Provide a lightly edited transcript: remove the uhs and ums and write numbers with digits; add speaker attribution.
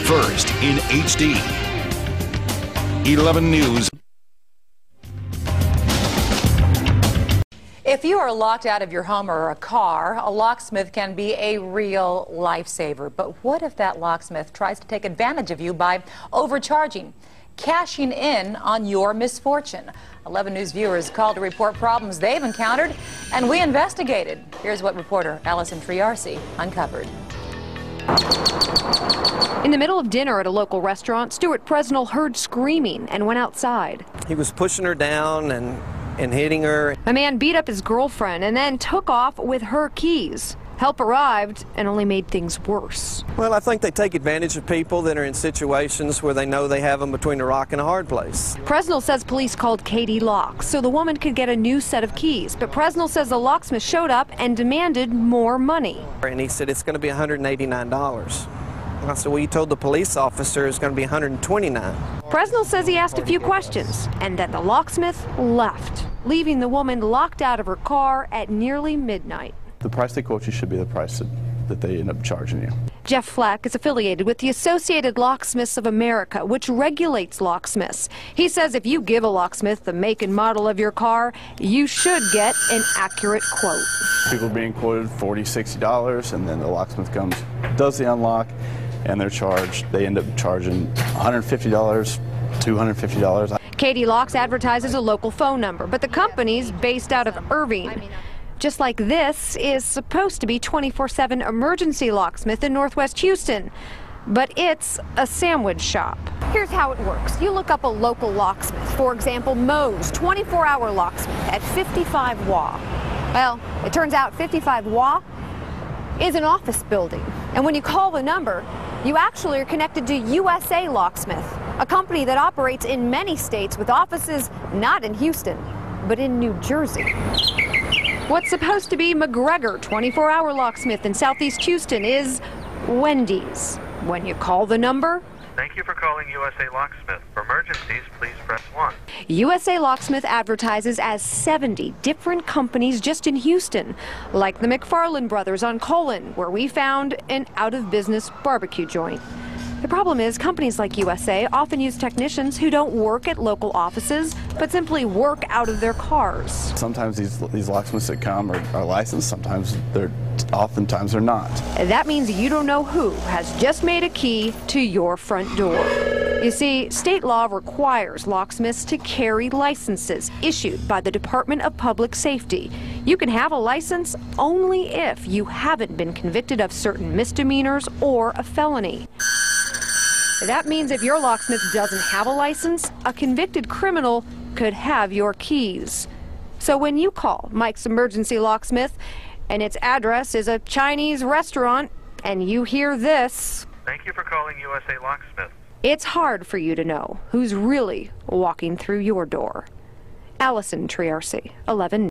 Speaker 1: first in HD. 11 News.
Speaker 2: If you are locked out of your home or a car, a locksmith can be a real lifesaver. But what if that locksmith tries to take advantage of you by overcharging, cashing in on your misfortune? 11 News viewers called to report problems they've encountered, and we investigated. Here's what reporter Allison Triarci uncovered.
Speaker 3: In the middle of dinner at a local restaurant, Stuart Presnell heard screaming and went outside.
Speaker 4: He was pushing her down and hitting her.
Speaker 3: A man beat up his girlfriend and then took off with her keys. Help arrived and only made things worse.
Speaker 4: Well, I think they take advantage of people that are in situations where they know they have them between a rock and a hard place.
Speaker 3: Presnell says police called Katie Locks so the woman could get a new set of keys. But Presnell says the locksmith showed up and demanded more money.
Speaker 4: And he said it's going to be $189. And I said, well, you told the police officer it's going to be $129.
Speaker 3: Presnell says he asked a few questions and then the locksmith left, leaving the woman locked out of her car at nearly midnight.
Speaker 5: The price they quote you should be the price that they end up charging you.
Speaker 3: Jeff Flack is affiliated with the Associated Locksmiths of America, which regulates locksmiths. He says if you give a locksmith the make and model of your car, you should get an accurate quote.
Speaker 5: People being quoted $40, $60, and then the locksmith comes, does the unlock, and they're charged. They end up charging $150, $250.
Speaker 3: Katie Locks advertises a local phone number, but the company's based out of Irving. Just like this is supposed to be 24/7 emergency locksmith in Northwest Houston, but it's a sandwich shop. Here's how it works. You look up a local locksmith, for example, Moe's 24-hour locksmith at 55 WA. Well, it turns out 55 WA is an office building. And when you call the number, you actually are connected to USA Locksmith, a company that operates in many states with offices not in Houston, but in New Jersey. What's supposed to be McGregor 24-hour locksmith in Southeast Houston is Wendy's. When you call the number,
Speaker 6: thank you for calling USA Locksmith. For emergencies, please press 1.
Speaker 3: USA Locksmith advertises as 70 different companies just in Houston, like the McFarland brothers on Colon, where we found an out-of-business barbecue joint. The problem is companies like USA often use technicians who don't work at local offices, but simply work out of their cars.
Speaker 5: Sometimes these locksmiths that come are licensed, oftentimes they're not.
Speaker 3: That means you don't know who has just made a key to your front door. You see, state law requires locksmiths to carry licenses issued by the Department of Public Safety. You can have a license only if you haven't been convicted of certain misdemeanors or a felony. That means if your locksmith doesn't have a license, a convicted criminal could have your keys. So when you call Mike's Emergency Locksmith and its address is a Chinese restaurant and you hear this,
Speaker 6: thank you for calling USA Locksmith.
Speaker 3: It's hard for you to know who's really walking through your door. Allison Triarci, 11.